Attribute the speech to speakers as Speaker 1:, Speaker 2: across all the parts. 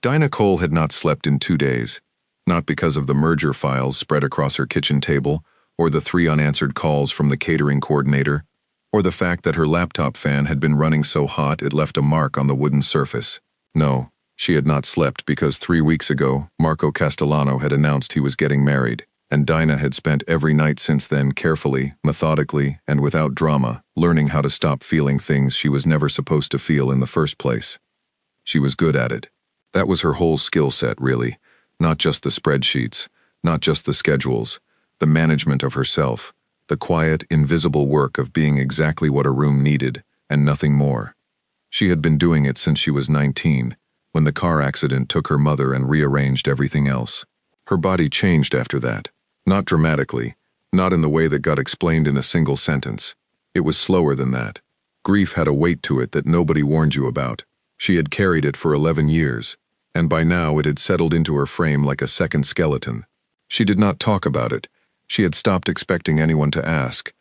Speaker 1: Dinah Cole had not slept in 2 days, not because of the merger files spread across her kitchen table, or the 3 unanswered calls from the catering coordinator, or the fact that her laptop fan had been running so hot it left a mark on the wooden surface. No, she had not slept because 3 weeks ago, Marco Castellano had announced he was getting married, and Dinah had spent every night since then carefully, methodically, and without drama, learning how to stop feeling things she was never supposed to feel in the first place. She was good at it. That was her whole skill set, really. Not just the spreadsheets, not just the schedules, the management of herself, the quiet, invisible work of being exactly what a room needed, and nothing more. She had been doing it since she was 19, when the car accident took her mother and rearranged everything else. Her body changed after that. Not dramatically, not in the way that got explained in a single sentence. It was slower than that. Grief had a weight to it that nobody warned you about. She had carried it for 11 years, and by now it had settled into her frame like a second skeleton. She did not talk about it. She had stopped expecting anyone to ask.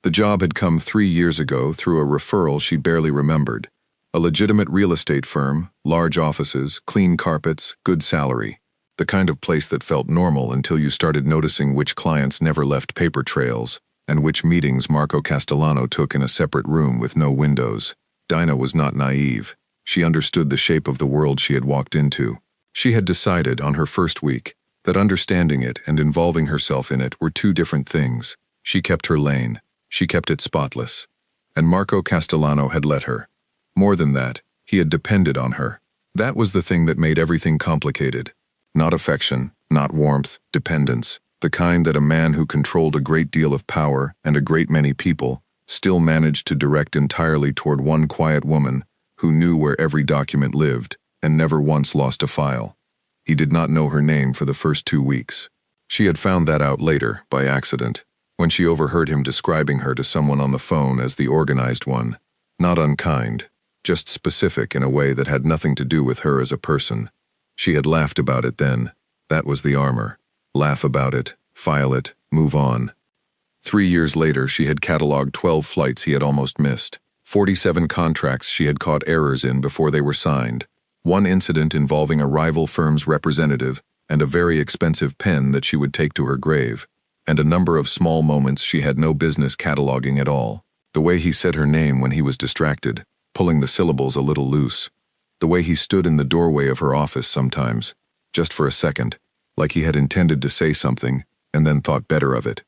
Speaker 1: The job had come 3 years ago through a referral she barely remembered. A legitimate real estate firm, large offices, clean carpets, good salary. The kind of place that felt normal until you started noticing which clients never left paper trails, and which meetings Marco Castellano took in a separate room with no windows. Dinah was not naive. She understood the shape of the world she had walked into. She had decided on her first week that understanding it and involving herself in it were 2 different things. She kept her lane. She kept it spotless. And Marco Castellano had let her. More than that, he had depended on her. That was the thing that made everything complicated. Not affection, not warmth, dependence. The kind that a man who controlled a great deal of power and a great many people still managed to direct entirely toward one quiet woman who knew where every document lived and never once lost a file. He did not know her name for the first 2 weeks. She had found that out later, by accident, when she overheard him describing her to someone on the phone as the organized one. Not unkind, just specific in a way that had nothing to do with her as a person. She had laughed about it then. That was the armor. Laugh about it, file it, move on. 3 years later, she had cataloged 12 flights he had almost missed. 47 contracts she had caught errors in before they were signed. 1 incident involving a rival firm's representative, and a very expensive pen that she would take to her grave. And a number of small moments she had no business cataloging at all. The way he said her name when he was distracted, pulling the syllables a little loose. The way he stood in the doorway of her office sometimes, just for a second, like he had intended to say something, and then thought better of it.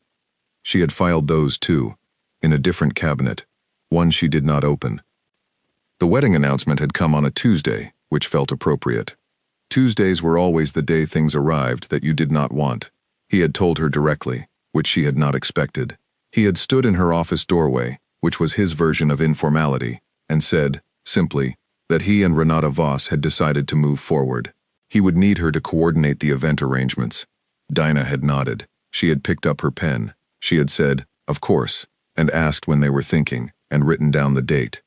Speaker 1: She had filed those too, in a different cabinet, one she did not open. The wedding announcement had come on a Tuesday, which felt appropriate. Tuesdays were always the day things arrived that you did not want. He had told her directly, which she had not expected. He had stood in her office doorway, which was his version of informality, and said, simply, that he and Renata Voss had decided to move forward. He would need her to coordinate the event arrangements. Dinah had nodded. She had picked up her pen. She had said, of course, and asked when they were thinking, and written down the date.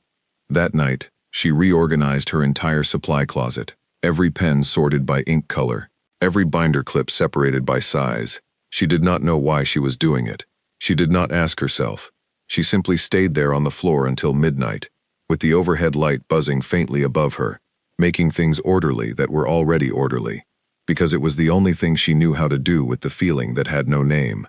Speaker 1: That night, she reorganized her entire supply closet, every pen sorted by ink color, every binder clip separated by size. She did not know why she was doing it. She did not ask herself. She simply stayed there on the floor until midnight, with the overhead light buzzing faintly above her, making things orderly that were already orderly, because it was the only thing she knew how to do with the feeling that had no name.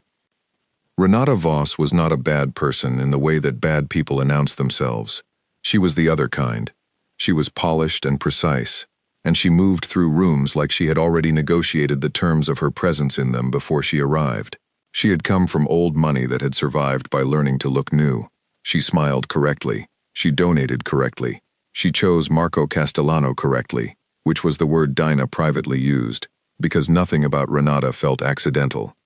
Speaker 1: Renata Voss was not a bad person in the way that bad people announce themselves. She was the other kind. She was polished and precise, and she moved through rooms like she had already negotiated the terms of her presence in them before she arrived. She had come from old money that had survived by learning to look new. She smiled correctly. She donated correctly. She chose Marco Castellano correctly, which was the word Dinah privately used, because nothing about Renata felt accidental.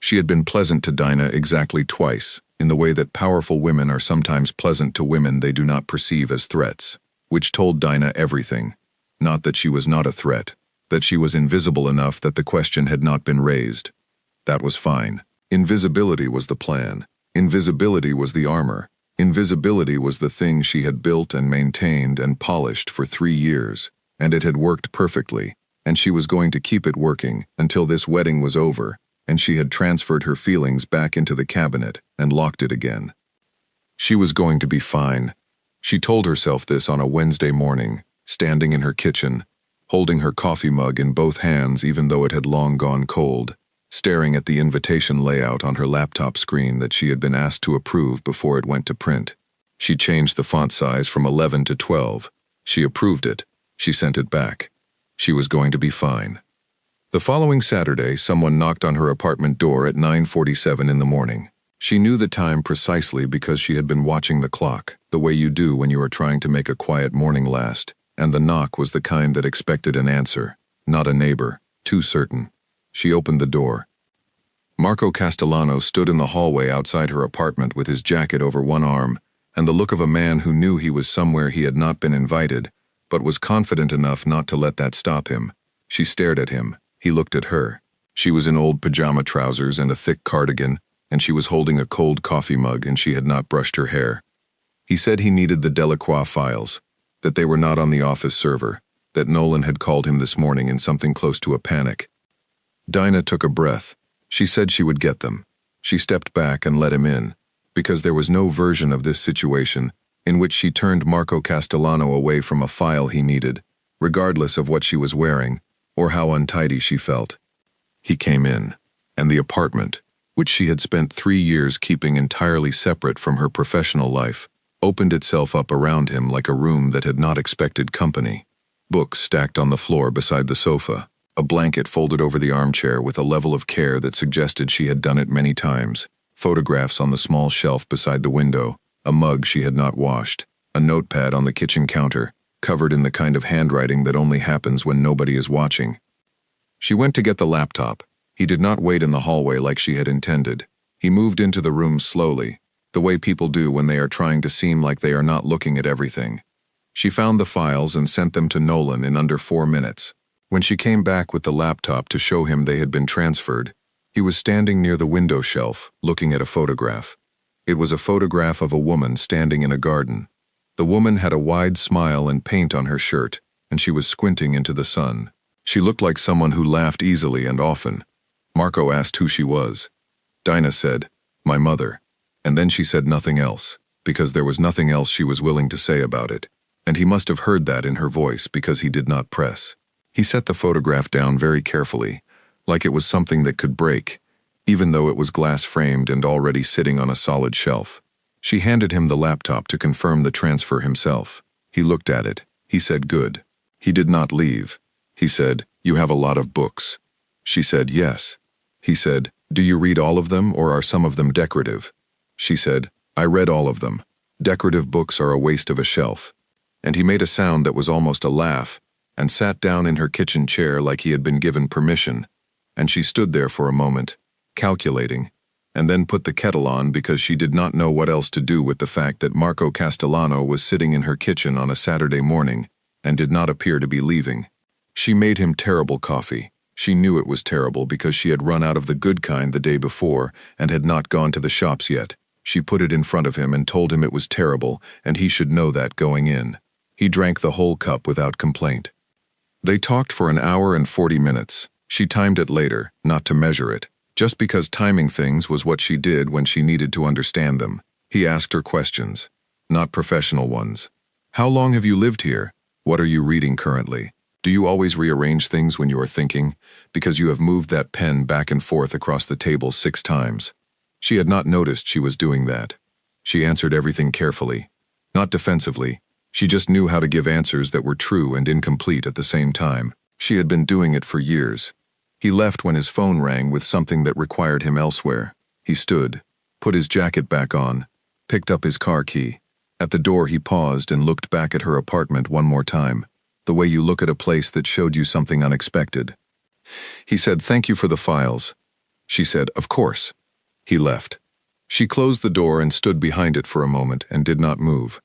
Speaker 1: She had been pleasant to Dinah exactly twice, in the way that powerful women are sometimes pleasant to women they do not perceive as threats, which told Dinah everything. Not that she was not a threat, that she was invisible enough that the question had not been raised. That was fine. Invisibility was the plan. Invisibility was the armor. Invisibility was the thing she had built and maintained and polished for 3 years, and it had worked perfectly, and she was going to keep it working until this wedding was over, and she had transferred her feelings back into the cabinet and locked it again. She was going to be fine. She told herself this on a Wednesday morning, standing in her kitchen, holding her coffee mug in both hands even though it had long gone cold, staring at the invitation layout on her laptop screen that she had been asked to approve before it went to print. She changed the font size from 11 to 12. She approved it. She sent it back. She was going to be fine. The following Saturday, someone knocked on her apartment door at 9:47 in the morning. She knew the time precisely because she had been watching the clock, the way you do when you are trying to make a quiet morning last, and the knock was the kind that expected an answer, not a neighbor, too certain. She opened the door. Marco Castellano stood in the hallway outside her apartment with his jacket over one arm, and the look of a man who knew he was somewhere he had not been invited, but was confident enough not to let that stop him. She stared at him. He looked at her. She was in old pajama trousers and a thick cardigan, and she was holding a cold coffee mug and she had not brushed her hair. He said he needed the Delacroix files, that they were not on the office server, that Nolan had called him this morning in something close to a panic. Dinah took a breath. She said she would get them. She stepped back and let him in, because there was no version of this situation in which she turned Marco Castellano away from a file he needed, regardless of what she was wearing or how untidy she felt. He came in, and the apartment, which she had spent 3 years keeping entirely separate from her professional life, opened itself up around him like a room that had not expected company. Books stacked on the floor beside the sofa, a blanket folded over the armchair with a level of care that suggested she had done it many times, photographs on the small shelf beside the window, a mug she had not washed, a notepad on the kitchen counter, covered in the kind of handwriting that only happens when nobody is watching. She went to get the laptop. He did not wait in the hallway like she had intended. He moved into the room slowly, the way people do when they are trying to seem like they are not looking at everything. She found the files and sent them to Nolan in under 4 minutes. When she came back with the laptop to show him they had been transferred, he was standing near the window shelf, looking at a photograph. It was a photograph of a woman standing in a garden. The woman had a wide smile and paint on her shirt, and she was squinting into the sun. She looked like someone who laughed easily and often. Marco asked who she was. Dinah said, "My mother," and then she said nothing else, because there was nothing else she was willing to say about it, and he must have heard that in her voice because he did not press. He set the photograph down very carefully, like it was something that could break, even though it was glass-framed and already sitting on a solid shelf. She handed him the laptop to confirm the transfer himself. He looked at it. He said good. He did not leave. He said, "You have a lot of books." She said, "Yes." He said, "Do you read all of them or are some of them decorative?" She said, "I read all of them. Decorative books are a waste of a shelf." And he made a sound that was almost a laugh, and sat down in her kitchen chair like he had been given permission, and she stood there for a moment, calculating, and then put the kettle on because she did not know what else to do with the fact that Marco Castellano was sitting in her kitchen on a Saturday morning and did not appear to be leaving. She made him terrible coffee. She knew it was terrible because she had run out of the good kind the day before and had not gone to the shops yet. She put it in front of him and told him it was terrible and he should know that going in. He drank the whole cup without complaint. They talked for an hour and 40 minutes. She timed it later, not to measure it, just because timing things was what she did when she needed to understand them. He asked her questions, not professional ones. "How long have you lived here? What are you reading currently? Do you always rearrange things when you are thinking, because you have moved that pen back and forth across the table 6 times? She had not noticed she was doing that. She answered everything carefully, not defensively. She just knew how to give answers that were true and incomplete at the same time. She had been doing it for years. He left when his phone rang with something that required him elsewhere. He stood, put his jacket back on, picked up his car key. At the door he paused and looked back at her apartment one more time, the way you look at a place that showed you something unexpected. He said, "Thank you for the files." She said, "Of course." He left. She closed the door and stood behind it for a moment and did not move.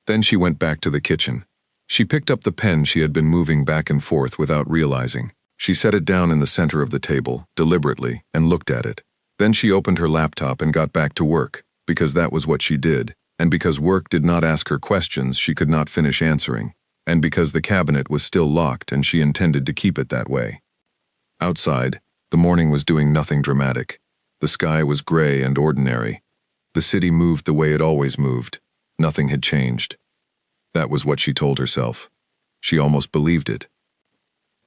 Speaker 1: Then she went back to the kitchen. She picked up the pen she had been moving back and forth without realizing. She set it down in the center of the table, deliberately, and looked at it. Then she opened her laptop and got back to work, because that was what she did, and because work did not ask her questions she could not finish answering, and because the cabinet was still locked and she intended to keep it that way. Outside, the morning was doing nothing dramatic. The sky was gray and ordinary. The city moved the way it always moved. Nothing had changed. That was what she told herself. She almost believed it.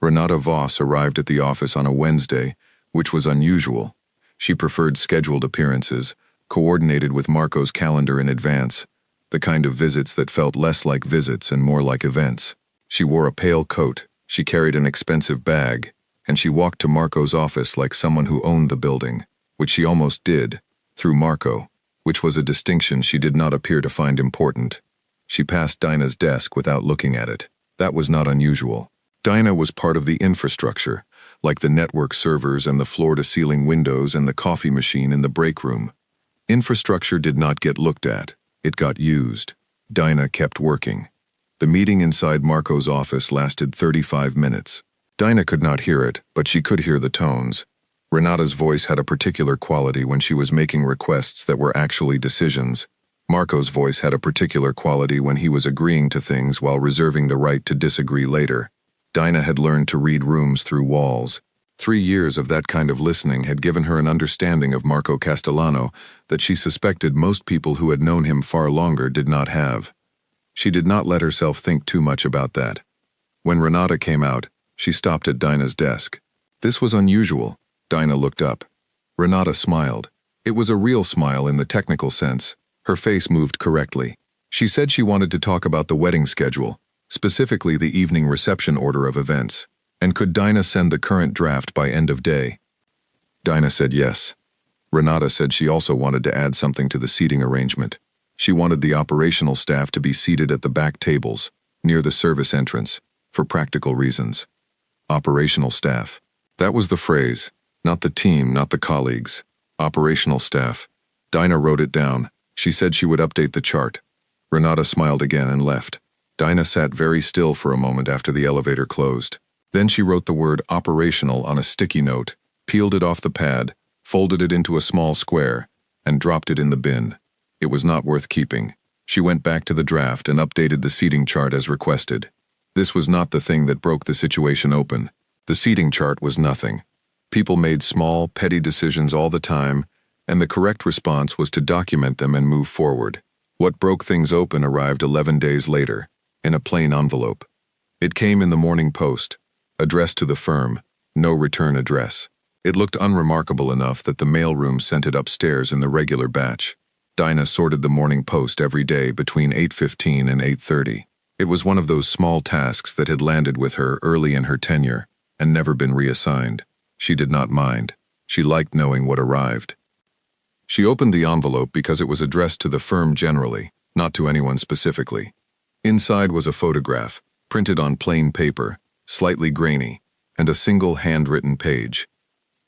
Speaker 1: Renata Voss arrived at the office on a Wednesday, which was unusual. She preferred scheduled appearances, coordinated with Marco's calendar in advance, the kind of visits that felt less like visits and more like events. She wore a pale coat, she carried an expensive bag, and she walked to Marco's office like someone who owned the building, which she almost did, through Marco, which was a distinction she did not appear to find important. She passed Dinah's desk without looking at it. That was not unusual. Dinah was part of the infrastructure, like the network servers and the floor-to-ceiling windows and the coffee machine in the break room. Infrastructure did not get looked at. It got used. Dinah kept working. The meeting inside Marco's office lasted 35 minutes. Dinah could not hear it, but she could hear the tones. Renata's voice had a particular quality when she was making requests that were actually decisions. Marco's voice had a particular quality when he was agreeing to things while reserving the right to disagree later. Dinah had learned to read rooms through walls. 3 years of that kind of listening had given her an understanding of Marco Castellano that she suspected most people who had known him far longer did not have. She did not let herself think too much about that. When Renata came out, she stopped at Dinah's desk. This was unusual. Dinah looked up. Renata smiled. It was a real smile in the technical sense. Her face moved correctly. She said she wanted to talk about the wedding schedule, specifically the evening reception order of events, and could Dinah send the current draft by end of day? Dinah said yes. Renata said she also wanted to add something to the seating arrangement. She wanted the operational staff to be seated at the back tables, near the service entrance, for practical reasons. Operational staff. That was the phrase. Not the team, not the colleagues. Operational staff. Dinah wrote it down. She said she would update the chart. Renata smiled again and left. Dinah sat very still for a moment after the elevator closed. Then she wrote the word operational on a sticky note, peeled it off the pad, folded it into a small square, and dropped it in the bin. It was not worth keeping. She went back to the draft and updated the seating chart as requested. This was not the thing that broke the situation open. The seating chart was nothing. People made small, petty decisions all the time, and the correct response was to document them and move forward. What broke things open arrived 11 days later, in a plain envelope. It came in the Morning Post, addressed to the firm, no return address. It looked unremarkable enough that the mailroom sent it upstairs in the regular batch. Dinah sorted the Morning Post every day between 8:15 and 8:30. It was one of those small tasks that had landed with her early in her tenure and never been reassigned. She did not mind. She liked knowing what arrived. She opened the envelope because it was addressed to the firm generally, not to anyone specifically. Inside was a photograph, printed on plain paper, slightly grainy, and a single handwritten page.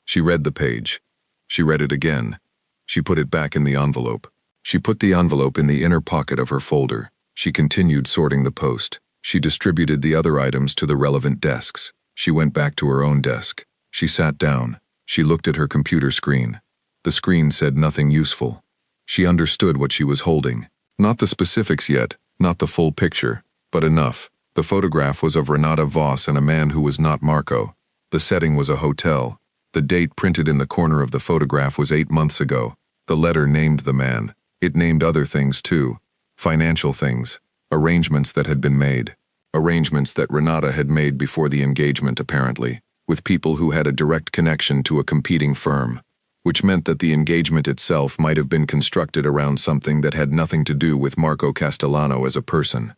Speaker 1: She read the page. She read it again. She put it back in the envelope. She put the envelope in the inner pocket of her folder. She continued sorting the post. She distributed the other items to the relevant desks. She went back to her own desk. She sat down. She looked at her computer screen. The screen said nothing useful. She understood what she was holding. Not the specifics yet, not the full picture, but enough. The photograph was of Renata Voss and a man who was not Marco. The setting was a hotel. The date printed in the corner of the photograph was 8 months ago. The letter named the man. It named other things too. Financial things. Arrangements that had been made. Arrangements that Renata had made before the engagement, apparently, with people who had a direct connection to a competing firm, which meant that the engagement itself might have been constructed around something that had nothing to do with Marco Castellano as a person.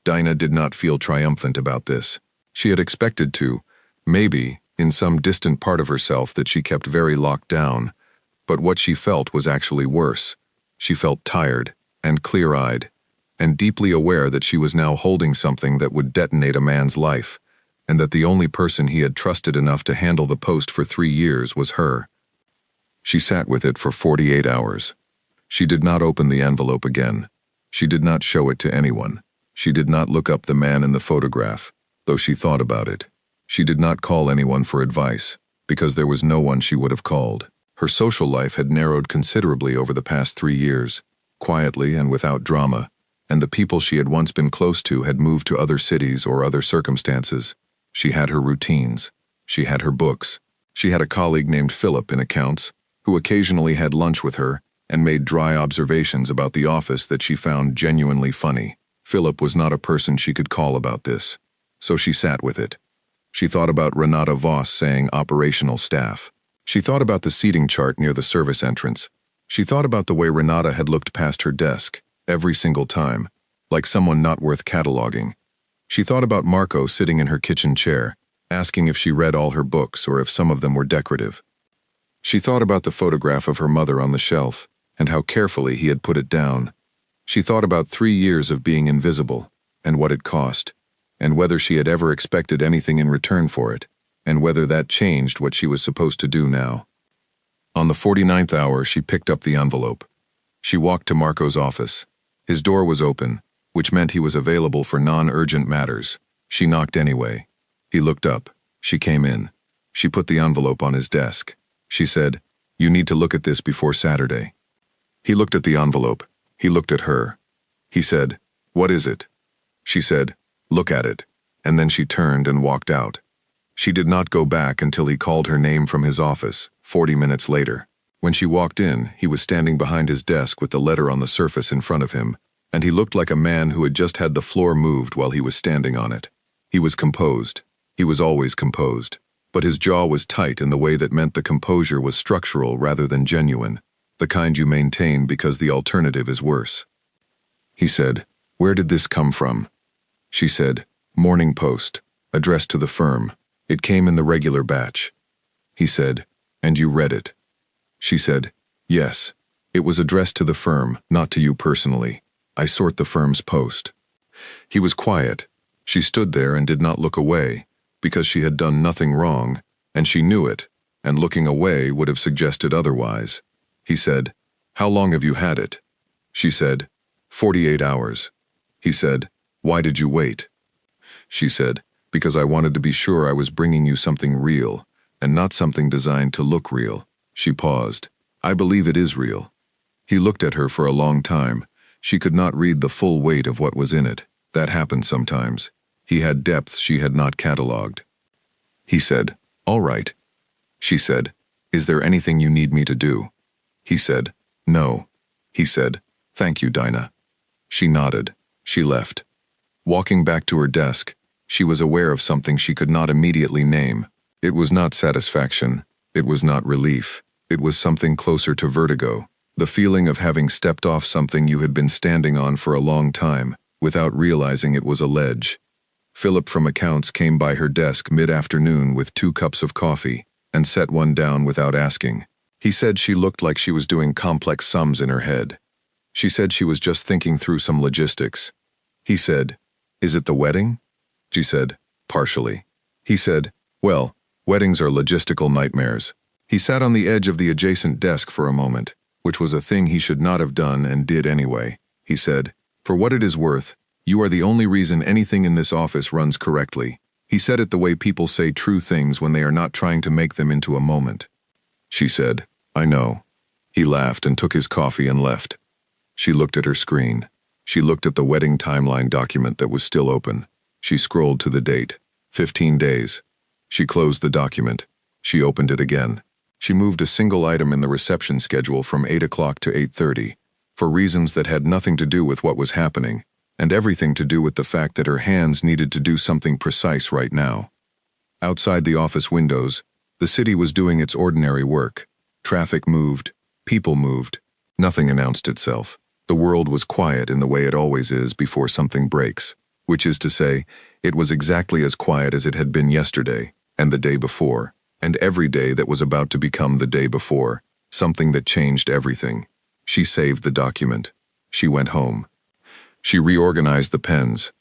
Speaker 1: Dinah did not feel triumphant about this. She had expected to, maybe, in some distant part of herself that she kept very locked down, but what she felt was actually worse. She felt tired and clear-eyed, and deeply aware that she was now holding something that would detonate a man's life, and that the only person he had trusted enough to handle the post for 3 years was her. She sat with it for 48 hours. She did not open the envelope again. She did not show it to anyone. She did not look up the man in the photograph, though she thought about it. She did not call anyone for advice, because there was no one she would have called. Her social life had narrowed considerably over the past 3 years, quietly and without drama, and the people she had once been close to had moved to other cities or other circumstances. She had her routines. She had her books. She had a colleague named Philip in accounts, who occasionally had lunch with her and made dry observations about the office that she found genuinely funny. Philip was not a person she could call about this, so she sat with it. She thought about Renata Voss saying operational staff. She thought about the seating chart near the service entrance. She thought about the way Renata had looked past her desk, every single time, like someone not worth cataloging. She thought about Marco sitting in her kitchen chair, asking if she read all her books or if some of them were decorative. She thought about the photograph of her mother on the shelf, and how carefully he had put it down. She thought about 3 years of being invisible, and what it cost, and whether she had ever expected anything in return for it, and whether that changed what she was supposed to do now. On the 49th hour, she picked up the envelope. She walked to Marco's office. His door was open, which meant he was available for non-urgent matters. She knocked anyway. He looked up. She came in. She put the envelope on his desk. She said, "You need to look at this before Saturday." He looked at the envelope. He looked at her. He said, "What is it?" She said, "Look at it," and then she turned and walked out. She did not go back until he called her name from his office, 40 minutes later. When she walked in, he was standing behind his desk with the letter on the surface in front of him, and he looked like a man who had just had the floor moved while he was standing on it. He was composed. He was always composed. But his jaw was tight in the way that meant the composure was structural rather than genuine, the kind you maintain because the alternative is worse. He said, "Where did this come from?" She said, "Morning Post, addressed to the firm. It came in the regular batch." He said, "And you read it?" She said, "Yes. It was addressed to the firm, not to you personally. I sort the firm's post." He was quiet. She stood there and did not look away, because she had done nothing wrong, and she knew it, and looking away would have suggested otherwise. He said, "How long have you had it?" She said, 48 hours. He said, "Why did you wait?" She said, "Because I wanted to be sure I was bringing you something real, and not something designed to look real." She paused. "I believe it is real." He looked at her for a long time. She could not read the full weight of what was in it. That happened sometimes. He had depths she had not catalogued. He said, "All right." She said, "Is there anything you need me to do?" He said, "No." He said, "Thank you, Dinah." She nodded. She left. Walking back to her desk, she was aware of something she could not immediately name. It was not satisfaction. It was not relief. It was something closer to vertigo, the feeling of having stepped off something you had been standing on for a long time, without realizing it was a ledge. Philip from accounts came by her desk mid-afternoon with 2 cups of coffee, and set one down without asking. He said she looked like she was doing complex sums in her head. She said she was just thinking through some logistics. He said, "Is it the wedding?" She said, "Partially." He said, "Well, weddings are logistical nightmares." He sat on the edge of the adjacent desk for a moment, which was a thing he should not have done and did anyway. He said, "For what it is worth, you are the only reason anything in this office runs correctly." He said it the way people say true things when they are not trying to make them into a moment. She said, "I know." He laughed and took his coffee and left. She looked at her screen. She looked at the wedding timeline document that was still open. She scrolled to the date, 15 days. She closed the document. She opened it again. She moved a single item in the reception schedule from 8 o'clock to 8:30, for reasons that had nothing to do with what was happening, and everything to do with the fact that her hands needed to do something precise right now. Outside the office windows, the city was doing its ordinary work. Traffic moved. People moved. Nothing announced itself. The world was quiet in the way it always is before something breaks, which is to say, it was exactly as quiet as it had been yesterday, and the day before, and every day that was about to become the day before, something that changed everything. She saved the document. She went home. She reorganized the pens.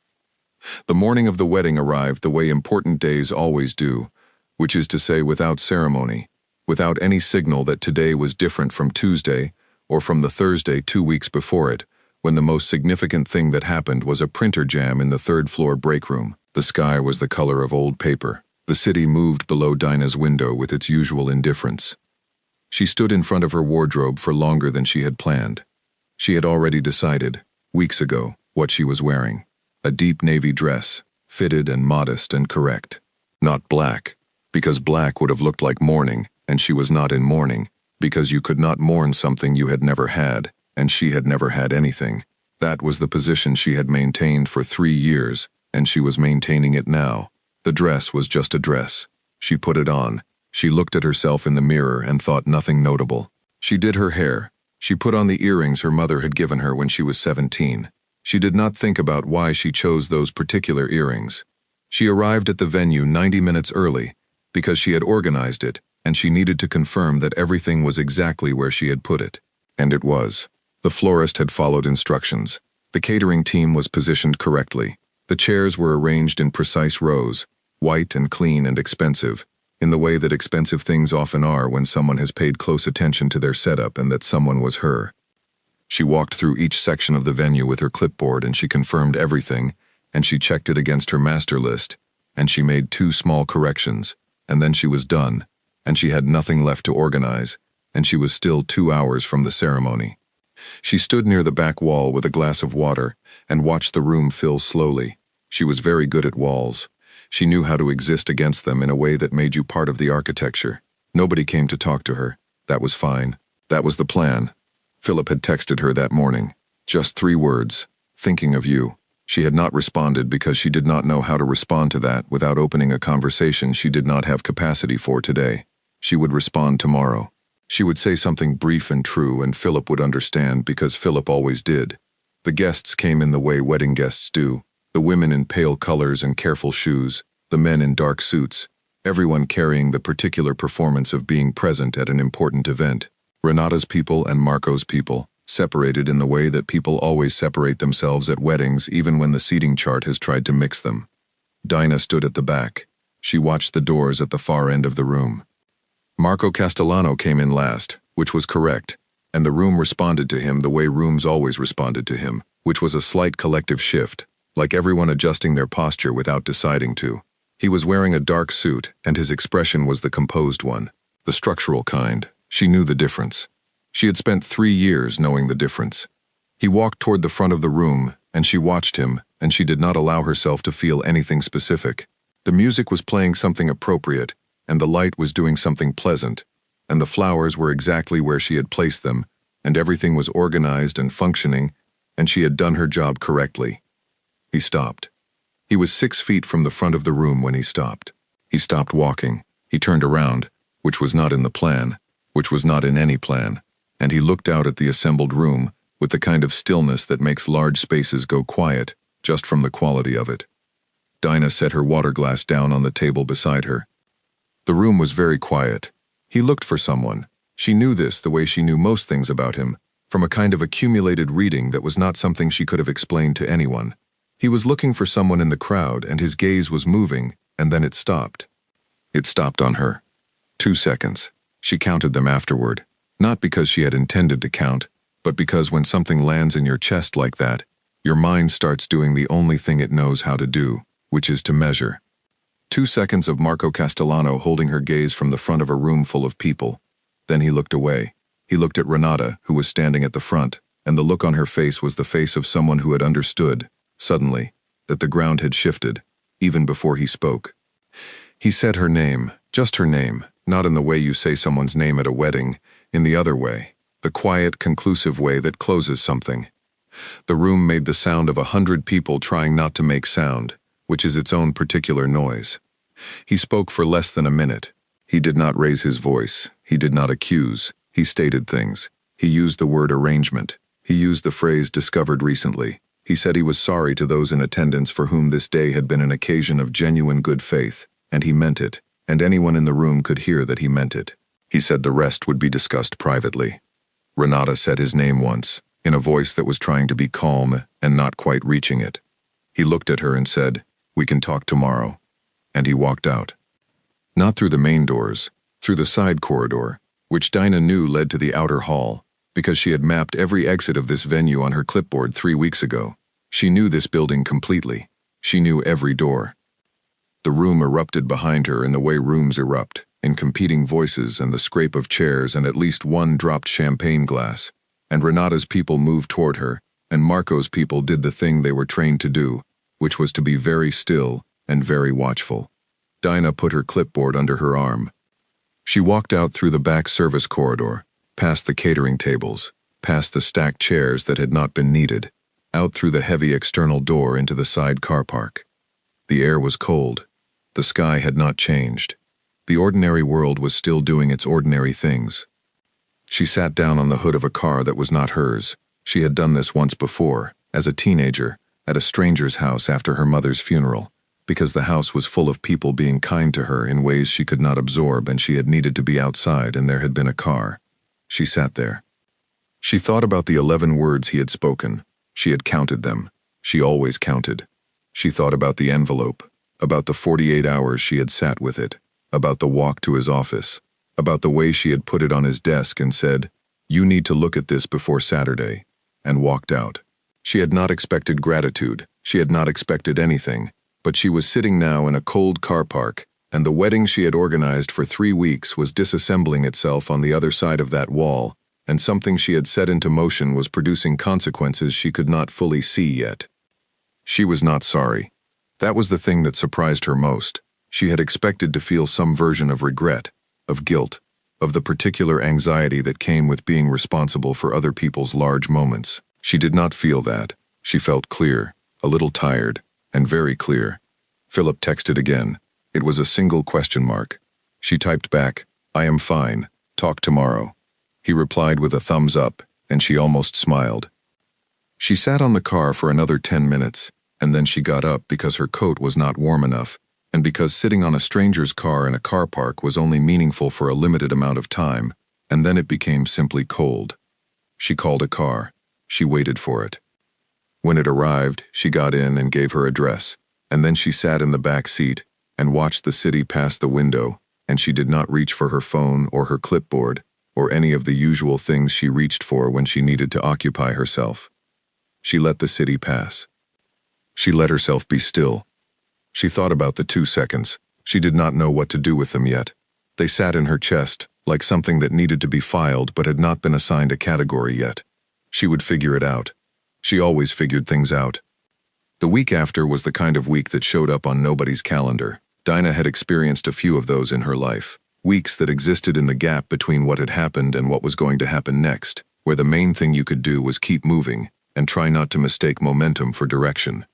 Speaker 1: The morning of the wedding arrived the way important days always do, which is to say without ceremony, without any signal that today was different from Tuesday or from the Thursday 2 weeks before it, when the most significant thing that happened was a printer jam in the third-floor break room. The sky was the color of old paper. The city moved below Dinah's window with its usual indifference. She stood in front of her wardrobe for longer than she had planned. She had already decided, weeks ago, what she was wearing. A deep navy dress, fitted and modest and correct. Not black, because black would have looked like mourning, and she was not in mourning, because you could not mourn something you had never had, and she had never had anything. That was the position she had maintained for 3 years, and she was maintaining it now. The dress was just a dress. She put it on. She looked at herself in the mirror and thought nothing notable. She did her hair. She put on the earrings her mother had given her when she was 17. She did not think about why she chose those particular earrings. She arrived at the venue 90 minutes early because she had organized it, and she needed to confirm that everything was exactly where she had put it. And it was. The florist had followed instructions. The catering team was positioned correctly. The chairs were arranged in precise rows, white and clean and expensive, in the way that expensive things often are when someone has paid close attention to their setup and that someone was her. She walked through each section of the venue with her clipboard and she confirmed everything, and she checked it against her master list, and she made 2 small corrections, and then she was done, and she had nothing left to organize, and she was still 2 hours from the ceremony. She stood near the back wall with a glass of water and watched the room fill slowly. She was very good at walls. She knew how to exist against them in a way that made you part of the architecture. Nobody came to talk to her. That was fine. That was the plan. Philip had texted her that morning. Just 3 words. Thinking of you. She had not responded because she did not know how to respond to that without opening a conversation she did not have capacity for today. She would respond tomorrow. She would say something brief and true, and Philip would understand because Philip always did. The guests came in the way wedding guests do. The women in pale colors and careful shoes, the men in dark suits, everyone carrying the particular performance of being present at an important event. Renata's people and Marco's people, separated in the way that people always separate themselves at weddings even when the seating chart has tried to mix them. Dinah stood at the back. She watched the doors at the far end of the room. Marco Castellano came in last, which was correct, and the room responded to him the way rooms always responded to him, which was a slight collective shift, like everyone adjusting their posture without deciding to. He was wearing a dark suit, and his expression was the composed one, the structural kind. She knew the difference. She had spent 3 years knowing the difference. He walked toward the front of the room, and she watched him, and she did not allow herself to feel anything specific. The music was playing something appropriate, and the light was doing something pleasant, and the flowers were exactly where she had placed them, and everything was organized and functioning, and she had done her job correctly. He stopped. He was 6 feet from the front of the room when he stopped. He stopped walking. He turned around, which was not in the plan, which was not in any plan, and he looked out at the assembled room with the kind of stillness that makes large spaces go quiet just from the quality of it. Dinah set her water glass down on the table beside her. The room was very quiet. He looked for someone. She knew this the way she knew most things about him, from a kind of accumulated reading that was not something she could have explained to anyone. He was looking for someone in the crowd, and his gaze was moving, and then it stopped. It stopped on her. 2 seconds. She counted them afterward, not because she had intended to count, but because when something lands in your chest like that, your mind starts doing the only thing it knows how to do, which is to measure. 2 seconds of Marco Castellano holding her gaze from the front of a room full of people. Then he looked away. He looked at Renata, who was standing at the front, and the look on her face was the face of someone who had understood, suddenly, that the ground had shifted, even before he spoke. He said her name, just her name, not in the way you say someone's name at a wedding, in the other way, the quiet, conclusive way that closes something. The room made the sound of 100 people trying not to make sound, which is its own particular noise. He spoke for less than a minute. He did not raise his voice. He did not accuse. He stated things. He used the word arrangement. He used the phrase discovered recently. He said he was sorry to those in attendance for whom this day had been an occasion of genuine good faith, and he meant it, and anyone in the room could hear that he meant it. He said the rest would be discussed privately. Renata said his name once, in a voice that was trying to be calm and not quite reaching it. He looked at her and said, "We can talk tomorrow," and he walked out. Not through the main doors, through the side corridor, which Dinah knew led to the outer hall, because she had mapped every exit of this venue on her clipboard 3 weeks ago. She knew this building completely. She knew every door. The room erupted behind her in the way rooms erupt, in competing voices and the scrape of chairs and at least one dropped champagne glass, and Renata's people moved toward her, and Marco's people did the thing they were trained to do, which was to be very still and very watchful. Dinah put her clipboard under her arm. She walked out through the back service corridor, past the catering tables, past the stacked chairs that had not been needed, out through the heavy external door into the side car park. The air was cold. The sky had not changed. The ordinary world was still doing its ordinary things. She sat down on the hood of a car that was not hers. She had done this once before, as a teenager, at a stranger's house after her mother's funeral, because the house was full of people being kind to her in ways she could not absorb, and she had needed to be outside, and there had been a car. She sat there. She thought about the 11 words he had spoken. She had counted them. She always counted. She thought about the envelope, about the 48 hours she had sat with it, about the walk to his office, about the way she had put it on his desk and said, "You need to look at this before Saturday," and walked out. She had not expected gratitude. She had not expected anything, but she was sitting now in a cold car park, and the wedding she had organized for 3 weeks was disassembling itself on the other side of that wall, and something she had set into motion was producing consequences she could not fully see yet. She was not sorry. That was the thing that surprised her most. She had expected to feel some version of regret, of guilt, of the particular anxiety that came with being responsible for other people's large moments. She did not feel that. She felt clear, a little tired, and very clear. Philip texted again. It was a single question mark. She typed back, "I am fine. Talk tomorrow." He replied with a thumbs up, and she almost smiled. She sat on the car for another 10 minutes, and then she got up because her coat was not warm enough, and because sitting on a stranger's car in a car park was only meaningful for a limited amount of time, and then it became simply cold. She called a car. She waited for it. When it arrived, she got in and gave her address, and then she sat in the back seat and watched the city pass the window, and she did not reach for her phone or her clipboard or any of the usual things she reached for when she needed to occupy herself. She let the city pass. She let herself be still. She thought about the 2 seconds. She did not know what to do with them yet. They sat in her chest, like something that needed to be filed but had not been assigned a category yet. She would figure it out. She always figured things out. The week after was the kind of week that showed up on nobody's calendar. Dinah had experienced a few of those in her life. Weeks that existed in the gap between what had happened and what was going to happen next, where the main thing you could do was keep moving and try not to mistake momentum for direction.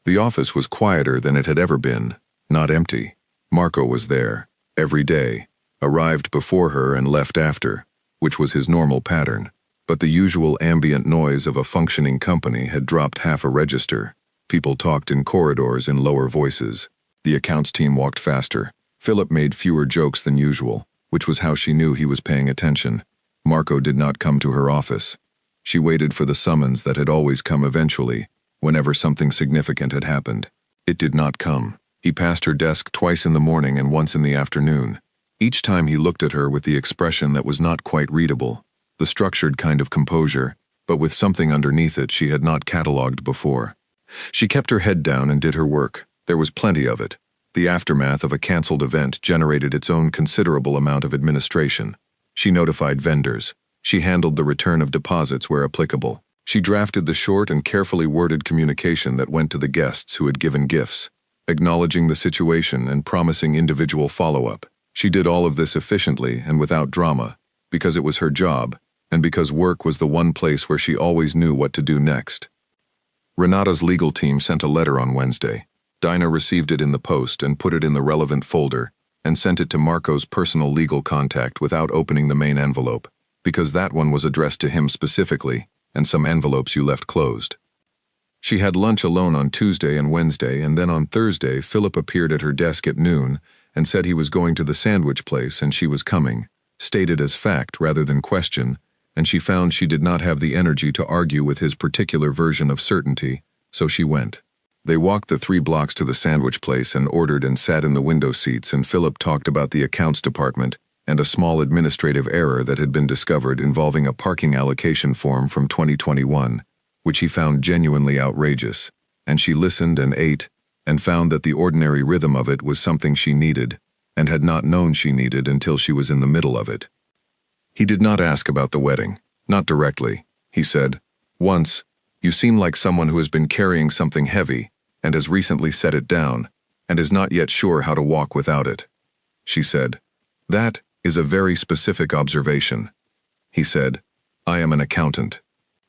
Speaker 1: The office was quieter than it had ever been, not empty. Marco was there, every day, arrived before her and left after, which was his normal pattern. But the usual ambient noise of a functioning company had dropped half a register. People talked in corridors in lower voices. The accounts team walked faster. Philip made fewer jokes than usual, which was how she knew he was paying attention. Marco did not come to her office. She waited for the summons that had always come eventually, whenever something significant had happened. It did not come. He passed her desk twice in the morning and once in the afternoon. Each time he looked at her with the expression that was not quite readable, the structured kind of composure, but with something underneath it she had not catalogued before. She kept her head down and did her work. There was plenty of it. The aftermath of a cancelled event generated its own considerable amount of administration. She notified vendors. She handled the return of deposits where applicable. She drafted the short and carefully worded communication that went to the guests who had given gifts, acknowledging the situation and promising individual follow-up. She did all of this efficiently and without drama, because it was her job, and because work was the one place where she always knew what to do next. Renata's legal team sent a letter on Wednesday. Dinah received it in the post and put it in the relevant folder, and sent it to Marco's personal legal contact without opening the main envelope, because that one was addressed to him specifically, and some envelopes you left closed. She had lunch alone on Tuesday and Wednesday, and then on Thursday Philip appeared at her desk at noon and said he was going to the sandwich place and she was coming, stated as fact rather than question, and she found she did not have the energy to argue with his particular version of certainty, so she went. They walked the 3 blocks to the sandwich place and ordered and sat in the window seats, and Philip talked about the accounts department and a small administrative error that had been discovered involving a parking allocation form from 2021, which he found genuinely outrageous, and she listened and ate and found that the ordinary rhythm of it was something she needed and had not known she needed until she was in the middle of it. He did not ask about the wedding, not directly. He said, "Once, you seem like someone who has been carrying something heavy and has recently set it down and is not yet sure how to walk without it." She said, "That is a very specific observation." He said, "I am an accountant.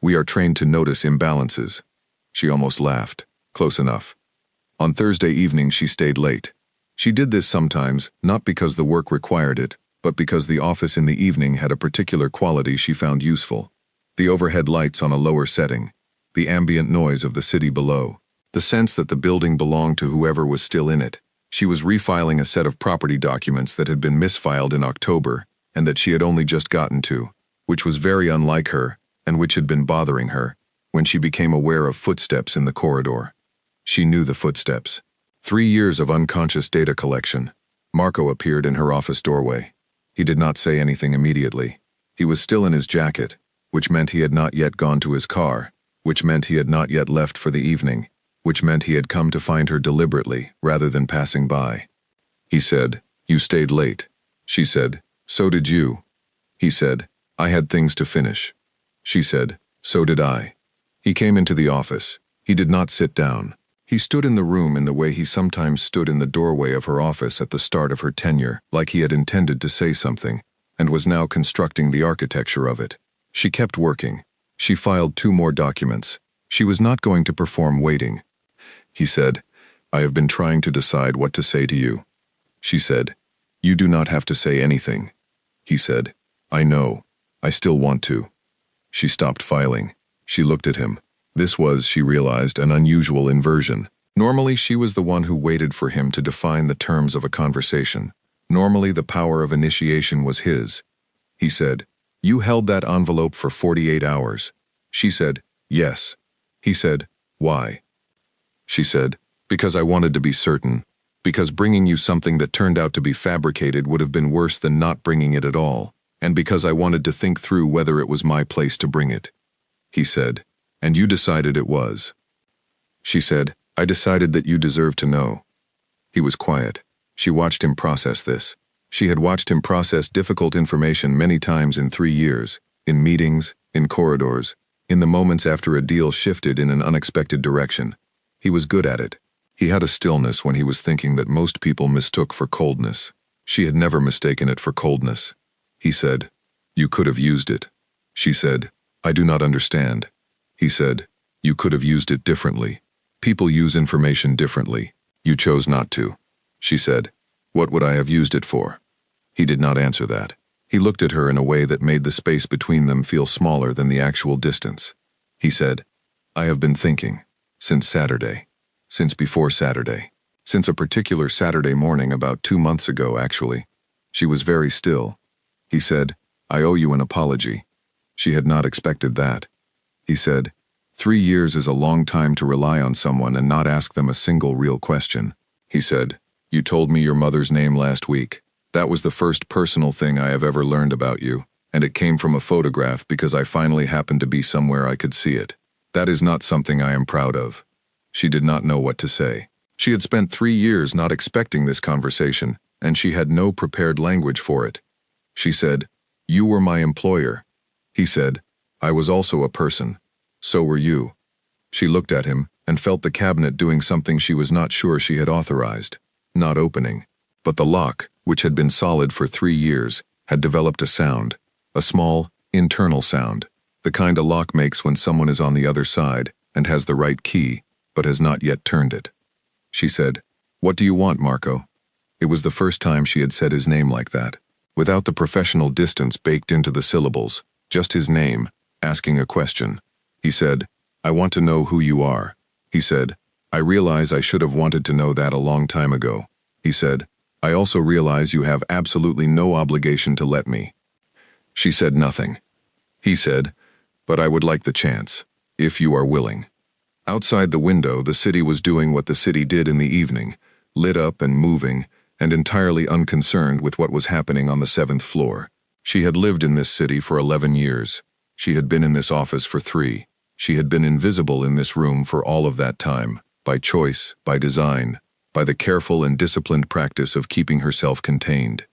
Speaker 1: We are trained to notice imbalances." She almost laughed. Close enough. On Thursday evening she stayed late. She did this sometimes, not because the work required it, but because the office in the evening had a particular quality she found useful. The overhead lights on a lower setting, the ambient noise of the city below, the sense that the building belonged to whoever was still in it. She was refiling a set of property documents that had been misfiled in October and that she had only just gotten to, which was very unlike her and which had been bothering her, when she became aware of footsteps in the corridor. She knew the footsteps. 3 years of unconscious data collection. Marco appeared in her office doorway. He did not say anything immediately. He was still in his jacket, which meant he had not yet gone to his car, which meant he had not yet left for the evening, which meant he had come to find her deliberately rather than passing by. He said, "You stayed late." She said, "So did you." He said, "I had things to finish." She said, "So did I." He came into the office. He did not sit down. He stood in the room in the way he sometimes stood in the doorway of her office at the start of her tenure, like he had intended to say something, and was now constructing the architecture of it. She kept working. She filed 2 more documents. She was not going to perform waiting. He said, "I have been trying to decide what to say to you." She said, "You do not have to say anything." He said, "I know. I still want to." She stopped filing. She looked at him. This was, she realized, an unusual inversion. Normally, she was the one who waited for him to define the terms of a conversation. Normally, the power of initiation was his. He said, "You held that envelope for 48 hours. She said, "Yes." He said, "Why?" She said, "Because I wanted to be certain. Because bringing you something that turned out to be fabricated would have been worse than not bringing it at all. And because I wanted to think through whether it was my place to bring it." He said, "And you decided it was." She said, "I decided that you deserve to know." He was quiet. She watched him process this. She had watched him process difficult information many times in 3 years, in meetings, in corridors, in the moments after a deal shifted in an unexpected direction. He was good at it. He had a stillness when he was thinking that most people mistook for coldness. She had never mistaken it for coldness. He said, "You could have used it." She said, "I do not understand." He said, "You could have used it differently. People use information differently. You chose not to." She said, "What would I have used it for?" He did not answer that. He looked at her in a way that made the space between them feel smaller than the actual distance. He said, "I have been thinking. Since Saturday. Since before Saturday. Since a particular Saturday morning about 2 months ago, actually." She was very still. He said, "I owe you an apology." She had not expected that. He said, 3 years is a long time to rely on someone and not ask them a single real question." He said, "You told me your mother's name last week. That was the first personal thing I have ever learned about you, and it came from a photograph because I finally happened to be somewhere I could see it. That is not something I am proud of." She did not know what to say. She had spent 3 years not expecting this conversation, and she had no prepared language for it. She said, "You were my employer." He said, "I was also a person. So were you." She looked at him and felt the cabinet doing something she was not sure she had authorized, not opening. But the lock, which had been solid for 3 years, had developed a sound, a small, internal sound, the kind a lock makes when someone is on the other side and has the right key, but has not yet turned it. She said, "What do you want, Marco?" It was the first time she had said his name like that, without the professional distance baked into the syllables, just his name, asking a question. He said, "I want to know who you are." He said, "I realize I should have wanted to know that a long time ago." He said, "I also realize you have absolutely no obligation to let me." She said nothing. He said, "But I would like the chance, if you are willing." Outside the window, the city was doing what the city did in the evening, lit up and moving, and entirely unconcerned with what was happening on the 7th floor. She had lived in this city for 11 years. She had been in this office for 3. She had been invisible in this room for all of that time, by choice, by design, by the careful and disciplined practice of keeping herself contained.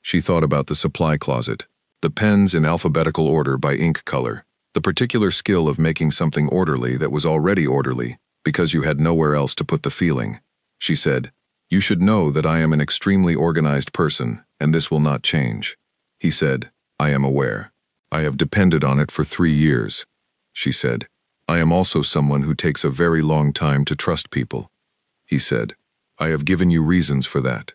Speaker 1: She thought about the supply closet, the pens in alphabetical order by ink color, the particular skill of making something orderly that was already orderly, because you had nowhere else to put the feeling. She said, "You should know that I am an extremely organized person, and this will not change." He said, "I am aware. I have depended on it for 3 years." She said, "I am also someone who takes a very long time to trust people." He said, I have given you reasons for that.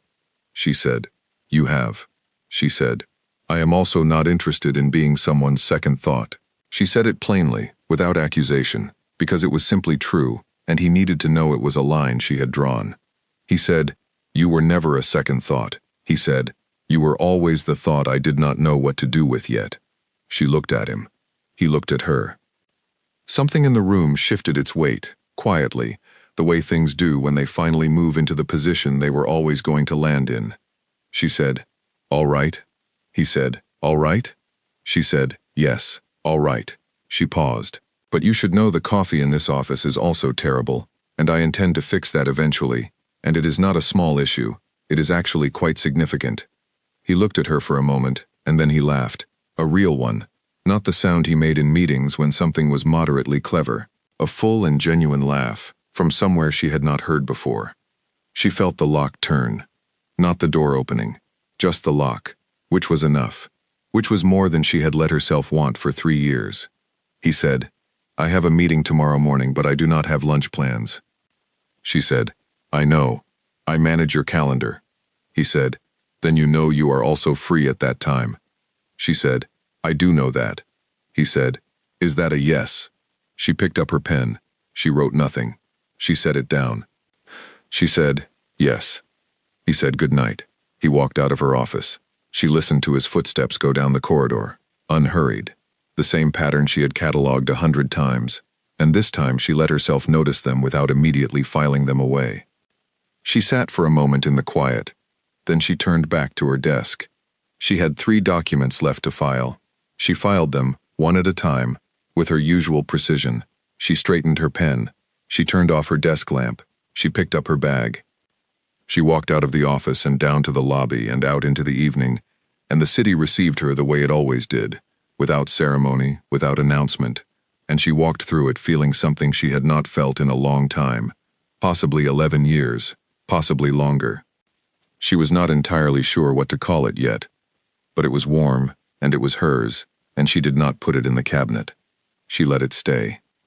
Speaker 1: She said. You have. She said. I am also not interested in being someone's second thought. She said it plainly, without accusation, because it was simply true, and he needed to know it was a line she had drawn. He said, You were never a second thought. He said, You were always the thought I did not know what to do with yet. She looked at him. He looked at her. Something in the room shifted its weight, quietly, the way things do when they finally move into the position they were always going to land in. She said, All right? He said, All right? She said, Yes, all right. She paused. But you should know the coffee in this office is also terrible, and I intend to fix that eventually, and it is not a small issue. It is actually quite significant. He looked at her for a moment, and then he laughed. A real one. Not the sound he made in meetings when something was moderately clever. A full and genuine laugh, from somewhere she had not heard before. She felt the lock turn. Not the door opening. Just the lock. Which was enough. Which was more than she had let herself want for 3 years. He said, I have a meeting tomorrow morning, but I do not have lunch plans. She said, I know. I manage your calendar. He said, Then you know you are also free at that time. She said, I do know that. He said, Is that a yes? She picked up her pen. She wrote nothing. She set it down. She said, Yes. He said good night. He walked out of her office. She listened to his footsteps go down the corridor, unhurried. The same pattern she had catalogued 100 times, and this time she let herself notice them without immediately filing them away. She sat for a moment in the quiet. Then she turned back to her desk. She had 3 documents left to file. She filed them, one at a time, with her usual precision. She straightened her pen. She turned off her desk lamp. She picked up her bag. She walked out of the office and down to the lobby and out into the evening, and the city received her the way it always did, without ceremony, without announcement, and she walked through it feeling something she had not felt in a long time, possibly 11 years, possibly longer. She was not entirely sure what to call it yet, but it was warm, and it was hers, and she did not put it in the cabinet. She let it stay.